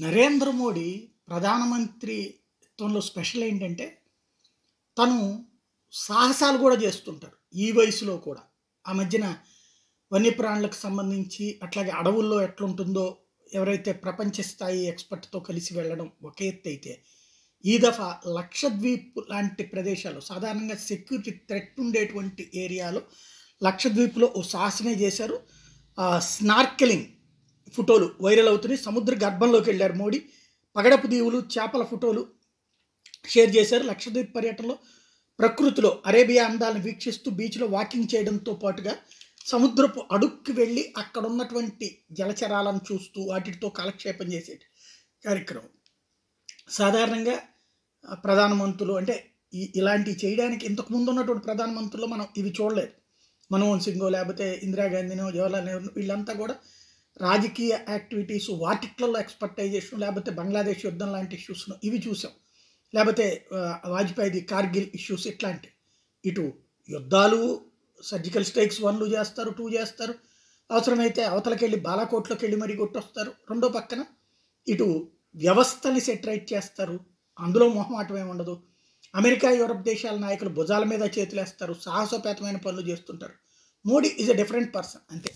Narendra Modi ప్రధానమంత్రిత్వంలో special ఏంటంటే, తను సాహసాలు గూడా జేస్తుంటారు. ఈ వయసులో కూడా. ఆ మధ్యన వన్యప్రాణులకు సంబంధించి, అట్లాగే అడవుల్లో ఎట్లుంటుందో, ఎవరైతే ప్రపంచ స్థాయి ఎక్స్‌పర్ట్‌తో కలిసి వెళ్ళడం ఒక ఎత్తైతే, ఈ దఫా లక్షద్వీప్ లాంటి ప్రదేశాలు సాధారణంగా సెక్యూరిటీ థ్రెట్ ఉండేటువంటి ఏరియాలో లక్షద్వీప్‌లో ఓ సాహసమే జేశారు. స్నార్కెలింగ్ ఫోటోలు వైరల్ అవుతున్నాయి. సముద్ర గర్భంలోకెళ్లారు మోడీ. పగడపు దీవులు, చేపల ఫోటోలు షేర్ చేశారు. లక్షద్వీప్ పర్యటనలో ప్రకృతిలో అరేబియా అందాలను వీక్షిస్తూ బీచ్‌లో వాకింగ్ చేయడంతో పాటుగా సముద్రపు అడుక్కి వెళ్ళి అక్కడ ఉన్నటువంటి జలచరాలను చూస్తూ వాటితో కాలక్షేపం చేసే కార్యక్రమం. సాధారణంగా ప్రధానమంత్రులు అంటే ఇలాంటివి చేయడానికి ఇంతకుముందు ఉన్నటువంటి ప్రధానమంత్రులు మనం ఇవి చూడలేదు. మన్మోహన్ సింగో లేకపోతే ఇందిరాగాంధీనో, జవహర్లాల్ నెహ్రూ వీళ్ళంతా కూడా రాజకీయ యాక్టివిటీస్ వాటిట్లలో ఎక్స్‌పర్టైజేషన్ లేకపోతే బంగ్లాదేశ్ యుద్ధం లాంటి ఇష్యూస్‌ను ఇవి చూసాం. లేకపోతే వాజ్పేయిది కార్గిల్ ఇష్యూస్ ఇట్లాంటివి. ఇటు యుద్ధాలు, సర్జికల్ స్ట్రైక్స్ 1 చేస్తారు, 2 చేస్తారు. అవసరమైతే అవతలకెళ్ళి బాలాకోట్‌లోకెళ్ళి మరీ కొట్టొస్తారు. రెండో పక్కన ఇటు వ్యవస్థని సెటరైట్ చేస్తారు. అందులో మొహమాటం ఏమి ఉండదు. అమెరికా, యూరప్ దేశాల నాయకులు భుజాల మీద చేతులేస్తారు. సాహసోపేతమైన పనులు చేస్తుంటారు. Modi is a different person అంతే.